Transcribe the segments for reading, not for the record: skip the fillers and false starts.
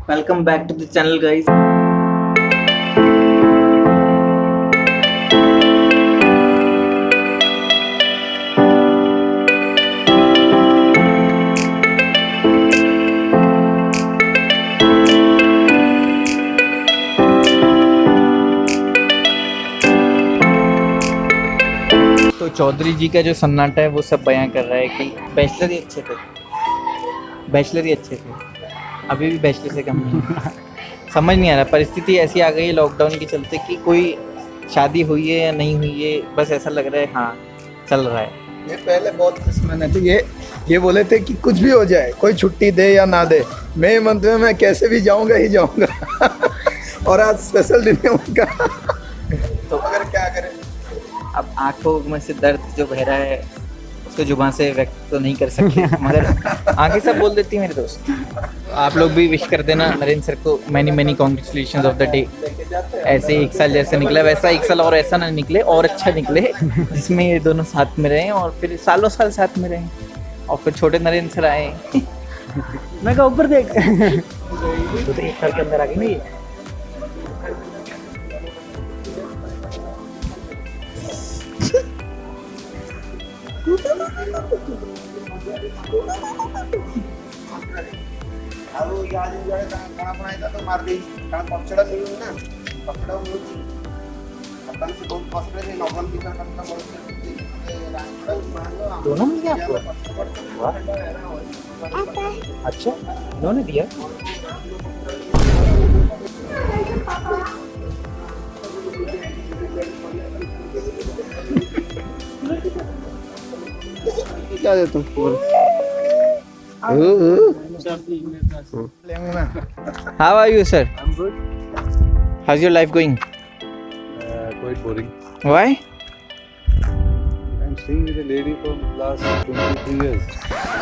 Welcome back to the channel, guys. तो चौधरी जी का जो सन्नाटा है वो सब बयां कर रहा है कि बैचलर ही अच्छे थे, बैचलर ही अच्छे थे, अभी भी बैचलर से कम नहीं। समझ नहीं आ रहा, परिस्थिति ऐसी आ गई है लॉकडाउन के चलते कि कोई शादी हुई है या नहीं हुई है, बस ऐसा लग रहा है हाँ चल रहा है। ये पहले बहुत दुश्मन थे, ये बोले थे कि कुछ भी हो जाए, कोई छुट्टी दे या ना दे, मई मंथ में मैं कैसे भी जाऊंगा ही जाऊंगा। और आज स्पेशल दिन है उनका। तो अगर क्या करें, अब आंखों में से दर्द जो बह रहा है उसको जुबान से व्यक्त तो नहीं कर सकते, मगर आंखें सब बोल देती है मेरे दोस्त। आप लोग भी विश कर देना नरेंद्र सर को many many congratulation of the day. ऐसे एक साल जैसे निकला वैसा एक साल और ऐसा ना निकले और अच्छा निकले, जिसमें ये दोनों साथ में रहें और फिर सालों साल साथ में रहें और फिर छोटे नरेंद्र सर आए। मैं कहा ऊपर देख। तो एक साल के अंदर आ गई नहीं। तो मार दी पकड़ा मिलू ना, पकड़ा मिलू अपन से बहुत कष्ट है नौकरी की करना दोनों मिल गया आपको? अच्छा, उन्होंने दिया। क्या दे तुम How are you, sir? I'm good. How's your life going? Quite boring. Why? I'm staying with a lady for last 23 years.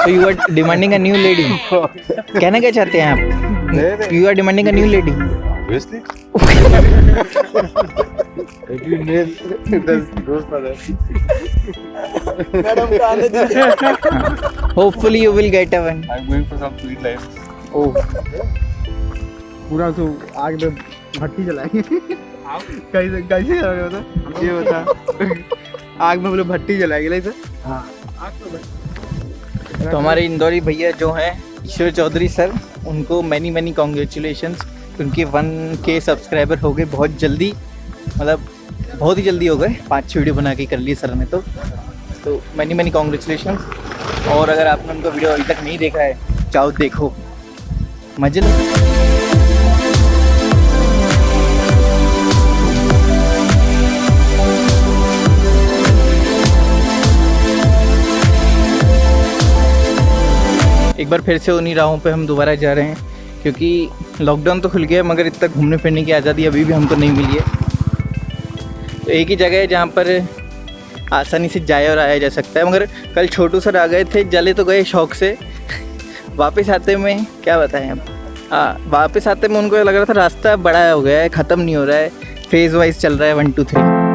So you are demanding a new lady. कहना क्या चाहते हैं आप? You are demanding a new lady. Obviously. Every male goes for that. Madam का आने दीजिए। Hopefully you will get a one. I'm going for some sweet life. Oh. पूरा तो आग में भट्टी जलाएंगे। कैसे कैसे बता ये बता, आग में बोले भट्टी जलाएंगे लाइक हाँ आग तो तो हमारे इंदौरी भैया जो हैं ईश्वर चौधरी सर, उनको मैनी मैनी कॉन्ग्रेचुलेशंस। उनके 1K सब्सक्राइबर हो गए बहुत जल्दी, मतलब बहुत ही जल्दी हो गए। 5-6 वीडियो बना के कर लिए सर ने। तो मैनी मैनी कॉन्ग्रेचुलेशंस। और अगर आपने उनका वीडियो अभी तक नहीं देखा है, जाओ देखो, मजे लो। एक बार फिर से उन्हीं राहों पे हम दोबारा जा रहे हैं, क्योंकि लॉकडाउन तो खुल गया है मगर इतना घूमने फिरने की आज़ादी अभी भी हमको नहीं मिली है। तो एक ही जगह है जहाँ पर आसानी से जाया और आया जा सकता है। मगर कल छोटू सर आ गए थे, जले तो गए शौक से। वापस आते में क्या बताएं अब, वापस आते में उनको लग रहा था रास्ता बड़ा हो गया है, ख़त्म नहीं हो रहा है, फेज़ वाइज चल रहा है 1 2 3।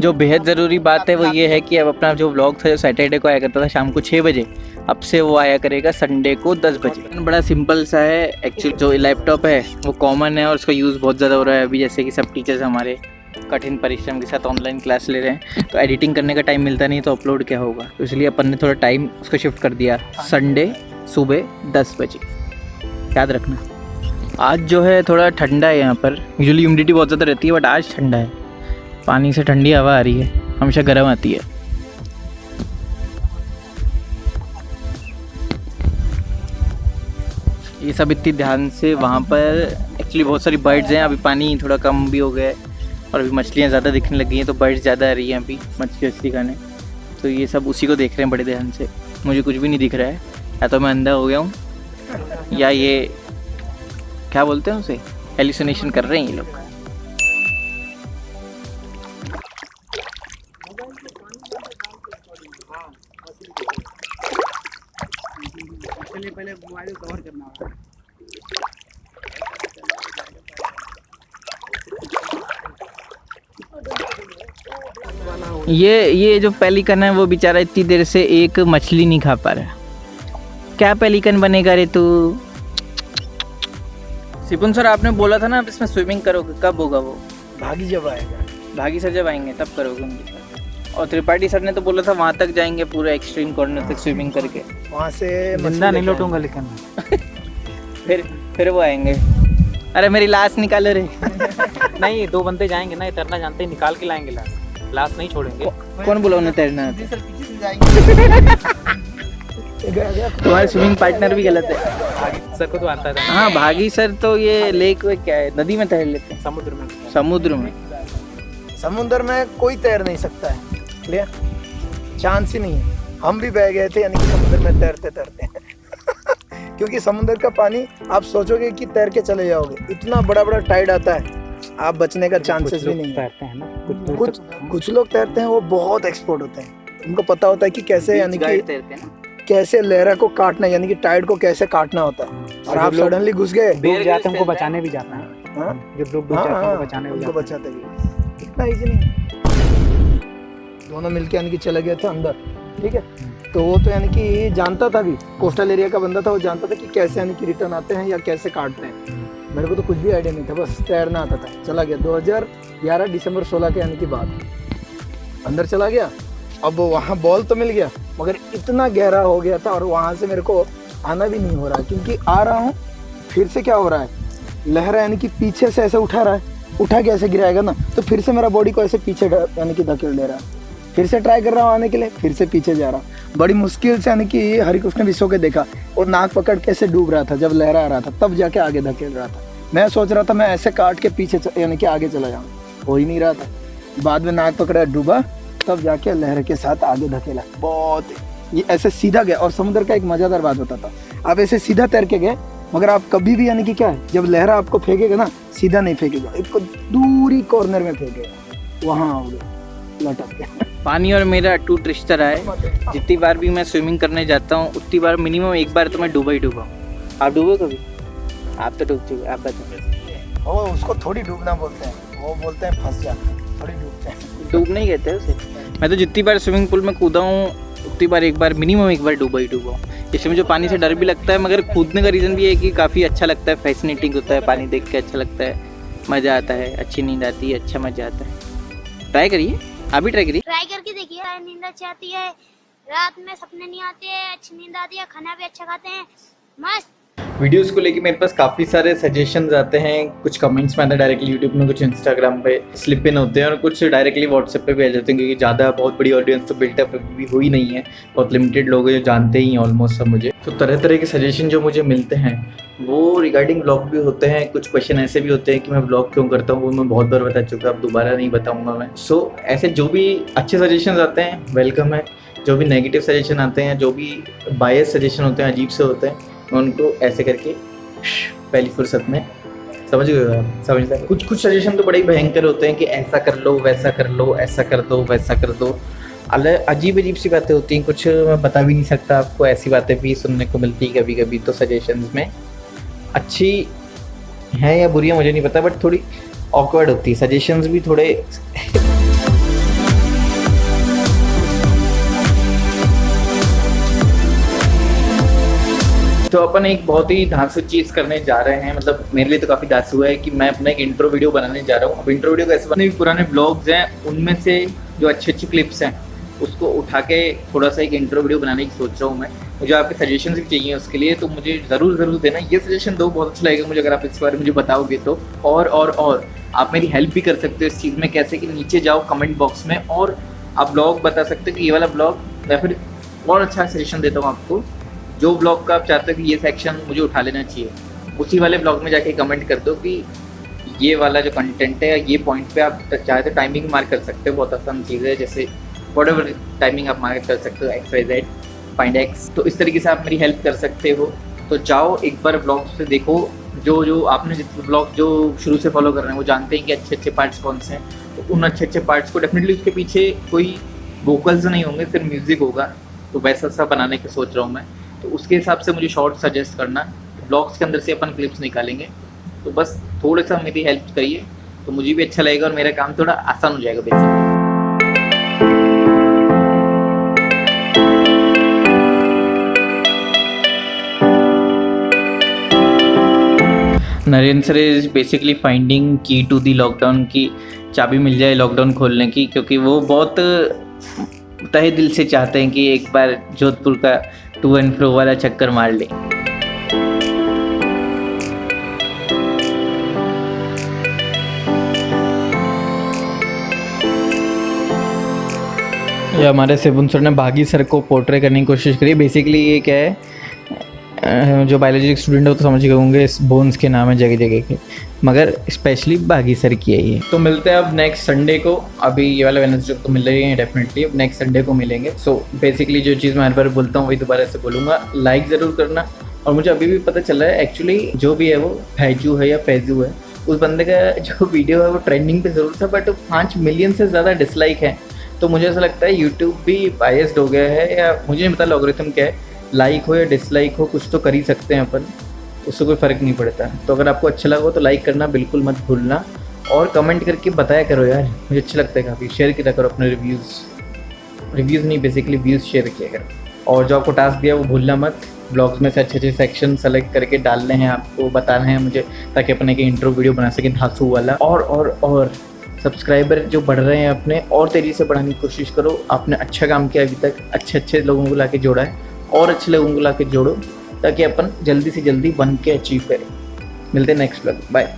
जो बेहद ज़रूरी बात है वो ये है कि अब अपना जो व्लॉग था जो सैटरडे को आया करता था शाम को 6 बजे, अब से वो आया करेगा संडे को 10 बजे। बड़ा सिंपल सा है एक्चुअली। जो लैपटॉप है वो कॉमन है और उसका यूज़ बहुत ज़्यादा हो रहा है अभी, जैसे कि सब टीचर्स हमारे कठिन परिश्रम के साथ ऑनलाइन क्लास ले रहे हैं, तो एडिटिंग करने का टाइम मिलता नहीं, तो अपलोड क्या होगा। तो इसलिए अपन ने थोड़ा टाइम उसको शिफ्ट कर दिया संडे सुबह 10 बजे। याद रखना। आज जो है थोड़ा ठंडा है यहाँ पर, यूजुअली ह्यूमिडिटी बहुत ज़्यादा रहती है बट आज ठंडा है। पानी से ठंडी हवा आ रही है, हमेशा गर्म आती है। ये सब इतनी ध्यान से वहाँ पर एक्चुअली बहुत सारी बर्ड्स हैं। अभी पानी थोड़ा कम भी हो गया है और अभी मछलियाँ ज़्यादा दिखने लगी हैं, तो बर्ड्स ज़्यादा आ रही हैं अभी मछली खाने। तो ये सब उसी को देख रहे हैं बड़े ध्यान से। मुझे कुछ भी नहीं दिख रहा है, या तो मैं अंधा हो गया हूँ या ये क्या बोलते हैं उसे, हेलुसिनेशन कर रहे हैं ये लोग। पहले मोबाइल कवर करना होगा। ये जो पेलिकन है वो बेचारा इतनी देर से एक मछली नहीं खा पा रहा। क्या पेलिकन बनेगा रे तू? सिपुन सर आपने बोला था ना आप इसमें स्विमिंग करोगे, कब होगा वो? भागी जब आएगा। भागी सर जब आएंगे तब करोगे उनके साथ। और त्रिपाठी सर ने तो बोला था वहाँ तक जाएंगे पूरे एक्सट्रीम कॉर्नर तक स्विमिंग करके। वहाँ से जिंदा नहीं लौटूंगा लेकिन फिर वो आएंगे। अरे मेरी लाश निकालो रे। नहीं, 2 बंदे जाएंगे ना, ये तैरना जानते हैं, निकाल के लाएंगे लाश नहीं छोड़ेंगे। कौन बोला उन्हें तैरना? सर पीछे से जाएंगे। तुम्हारे स्विमिंग पार्टनर भी गलत है। भागी सर को तो आता है। हाँ भागी सर तो ये लेक में क्या है, नदी में तैर लेते हैं। समुद्र में समुद्र में कोई तैर नहीं सकता है, क्लियर? चांस ही नहीं है। हम भी बह गए थे यानी कि समुद्र में तैरते तैरते क्योंकि समुद्र का पानी आप सोचोगे कि तैर के चले जाओगे, इतना बड़ा बड़ा टाइड आता है, आप बचने का चांसेस भी नहीं है। तैरते हैं ना कुछ लोग तैरते हैं, वो बहुत एक्सपर्ट होते हैं, उनको पता होता है कि कैसे यानी कि कैसे लहरा को काटना, यानी कि टाइड को कैसे काटना होता है। और आप सडनली घुस गए, डूब जाते हैं, उनको बचाने भी जाता है। हाँ? जब डूब जाते हैं उनको बचाने भी उनको जाता बचाते भी। इतना इजी नहीं है। दोनों मिलके यानी कि चले गए थे अंदर, ठीक है? तो वो तो यानी कि जानता था भी, कोस्टल एरिया का बंदा था, वो जानता था कि कैसे यानी कि रिटर्न आते हैं या कैसे काटते हैं। मेरे को तो कुछ भी आइडिया नहीं था, बस तैरना आता था। चला गया 2011 दिसंबर 16 के यानी कि बाद अंदर चला गया। अब वहाँ बॉल तो मिल गया, मगर इतना गहरा हो गया था और वहाँ से मेरे को आना भी नहीं हो रहा, क्योंकि आ रहा हूँ फिर से क्या हो रहा है, लहरा यानी कि पीछे से ऐसे उठा रहा है, उठा के ऐसे गिराएगा ना, तो फिर से मेरा बॉडी को ऐसे पीछे यानी कि धकेल दे रहा है। फिर से ट्राई कर रहा हूँ आने के लिए, फिर से पीछे जा रहा हूँ। बड़ी मुश्किल से यानी कि हरिकृष्ण विश्व के देखा, और नाक पकड़ के ऐसे डूब रहा था, जब लहरा आ रहा था तब जाके आगे धकेल रहा था। मैं सोच रहा था मैं ऐसे काट के पीछे यानी कि आगे चला जाऊँ, हो ही नहीं रहा था। बाद में नाक पकड़ा, डूबा, तब जाके लहर के साथ आगे धकेला। बहुत ये ऐसे सीधा गया। और समुद्र का एक मज़ेदार बात होता था, आप ऐसे सीधा तैर के गए, मगर आप कभी भी यानी कि क्या है, जब लहरा आपको फेंकेगा ना, सीधा नहीं फेंकेगा, एक दूरी कॉर्नर में फेंकेगा, वहाँ आओगे लटक के। पानी और मेरा टूट रिश्ता रहा है। जितनी बार भी मैं स्विमिंग करने जाता हूँ उतनी बार मिनिमम एक बार तो मैं डूबा ही डूबा हूँ। आप डूबे कभी? आप तो डूब चुके, आप बताओ। वो उसको थोड़ी डूबना बोलते हैं, वो बोलते हैं फंस जाना, थोड़ी डूबते हैं। डूबना ही कहते हैं उसे। मैं तो जितनी बार स्विमिंग पूल में कूदा हूँ उतनी बार एक बार मिनिमम एक बार डूबा ही डूबा हूँ। इसमें मुझे पानी से डर भी लगता है, मगर कूदने का रीज़न भी है कि काफ़ी अच्छा लगता है, फैसिनेटिंग होता है, पानी देख के अच्छा लगता है, मज़ा आता है, अच्छी नींद आती है, अच्छा मज़ा आता है। ट्राई करिए, आप भी ट्राई करिए। ट्राई करके देखिए, नींद अच्छी आती है, रात में सपने नहीं आते हैं, अच्छी नींद आती है, खाना भी अच्छा खाते हैं, मस्त। वीडियोस को लेके मेरे पास काफ़ी सारे सजेशंस आते हैं, कुछ कमेंट्स में आते हैं डायरेक्टली यूट्यूब में, कुछ इंस्टाग्राम पे स्लिप इन होते हैं और कुछ डायरेक्टली व्हाट्सएप पे भी आ जाते हैं, क्योंकि ज़्यादा बहुत बड़ी ऑडियंस तो बिल्टअप भी हुई नहीं है, बहुत लिमिटेड लोग हैं जो जानते ही ऑलमोस्ट सब मुझे। तो तरह तरह के सजेशन जो मुझे मिलते हैं वो रिगार्डिंग ब्लॉग भी होते हैं, कुछ क्वेश्चन ऐसे भी होते हैं कि मैं ब्लॉग क्यों करता हूँ, वो मैं बहुत बार बता चुका, अब दोबारा नहीं बताऊँगा मैं। सो ऐसे जो भी अच्छे सजेशन आते हैं वेलकम है, जो भी नेगेटिव सजेशन आते हैं, जो भी बायस सजेशन होते हैं, अजीब से होते हैं, मैं उनको ऐसे करके पहली फुर्सत में समझ गए आप, समझता है। कुछ सजेशन तो बड़े ही भयंकर होते हैं कि ऐसा कर लो, वैसा कर लो, ऐसा कर दो, वैसा कर दो। अजीब अजीब सी बातें होती हैं, कुछ मैं बता भी नहीं सकता आपको, ऐसी बातें भी सुनने को मिलती है कभी कभी। तो सजेशंस में अच्छी हैं या बुरी है मुझे नहीं पता, बट थोड़ी ऑकवर्ड होती है सजेशंस भी थोड़े। तो अपन एक बहुत ही धांसू चीज़ करने जा रहे हैं, मतलब मेरे लिए तो काफ़ी धांसू है कि मैं अपना एक इंट्रो वीडियो बनाने जा रहा हूँ। अब इंट्रो वीडियो कैसे बनाने, पुराने ब्लॉग्स हैं उनमें से जो अच्छी अच्छी क्लिप्स हैं उसको उठा के थोड़ा सा एक इंट्रो वीडियो बनाने की सोच रहा हूँ मैं। मुझे आपके सजेशन भी चाहिए उसके लिए, तो मुझे ज़रूर देना। ये सजेशन दो, बहुत अच्छा लगेगा मुझे अगर आप इस बारे में मुझे बताओगे तो। और आप मेरी हेल्प भी कर सकते हो इस चीज़ में। कैसे कि नीचे जाओ कमेंट बॉक्स में और आप ब्लॉग बता सकते हो कि ये वाला ब्लॉग, या फिर और अच्छा सजेशन देता हूँ आपको, जो ब्लॉग का आप चाहते हो कि ये सेक्शन मुझे उठा लेना चाहिए, उसी वाले ब्लॉग में जाके कमेंट कर दो कि ये वाला जो कंटेंट है या ये पॉइंट पे आप चाहे तो टाइमिंग मार्क कर सकते हो। बहुत आसान चीज़ है, जैसे व्हाटएवर टाइमिंग आप मार्क कर सकते हो, XYZ फाइंड X। तो इस तरीके से आप मेरी हेल्प कर सकते हो। तो जाओ एक बार ब्लॉग से देखो, जो आपने जितने ब्लॉग जो शुरू से फॉलो कर रहे हैं वो जानते हैं कि अच्छे अच्छे पार्ट्स कौन से हैं। तो उन अच्छे अच्छे पार्ट्स को डेफिनेटली, उसके पीछे कोई वोकल्स नहीं होंगे, सिर्फ म्यूज़िक होगा, तो वैसा सा बनाने की सोच रहा हूँ मैं। तो उसके हिसाब से मुझे शॉर्ट सजेस्ट करना, ब्लॉग्स के अंदर से अपन क्लिप्स निकालेंगे। तो बस थोड़ा सा मेरी हेल्प करिए तो मुझे भी अच्छा लगेगा और मेरा काम थोड़ा आसान हो जाएगा basically. Narendra sir is basically finding की टू दी लॉकडाउन की चाबी मिल जाए लॉकडाउन खोलने की, क्योंकि वो बहुत तहे दिल से चाहते हैं कि एक बार जोधपुर का टू एंड फ्रो वाला चक्कर मार लें। ये हमारे सेबुन सर ने बागी सर को पोर्ट्रे करने की कोशिश करी। बेसिकली ये क्या है, जो बायोलॉजी स्टूडेंट हो तो समझ गए होंगे, इस बोन्स के नाम है जगह जगह के, मगर स्पेशली बागी सर की है ये। तो मिलते हैं अब नेक्स्ट संडे को। अभी ये वाला वेडनेसडे तो मिल रही है डेफिनेटली, अब नेक्स्ट संडे को मिलेंगे। सो बेसिकली जो चीज़ मैं हर बार बोलता हूँ वही दोबारा से बोलूँगा, लाइक ज़रूर करना। और मुझे अभी भी पता चला है एक्चुअली जो भी है वो फैजू है या फैजू है, उस बंदे का जो वीडियो है वो ट्रेंडिंग पे ज़रूर था, बट 5 मिलियन से ज़्यादा डिसलाइक है। तो मुझे ऐसा लगता है यूट्यूब भी बायस्ड हो गया है, या मुझे नहीं पता लॉगरिथम क्या है, लाइक हो या डिसलाइक हो कुछ तो कर ही सकते हैं अपन, उससे कोई फ़र्क नहीं पड़ता। तो अगर आपको अच्छा लगा तो लाइक करना बिल्कुल मत भूलना, और कमेंट करके बताया करो यार, मुझे अच्छा लगता है काफ़ी। शेयर किया करो अपने रिव्यूज़ नहीं बेसिकली व्यूज़ शेयर किया करो। और जो आपको टास्क दिया वो भूलना मत, ब्लॉग्स में से अच्छे अच्छे सेक्शन सेलेक्ट करके डालने हैं आपको, बताना है मुझे, ताकि अपन एक इंट्रो वीडियो बना सकें धांसू वाला। और सब्सक्राइबर जो बढ़ रहे हैं अपने, और तेज़ी से बढ़ाने की कोशिश करो। आपने अच्छा काम किया अभी तक, अच्छे लोगों को लाके जोड़ा है, और अच्छे लोगों को लाके जोड़ो, ताकि अपन जल्दी से जल्दी 1K अचीव करें। मिलते हैं नेक्स्ट व्लॉग, बाय।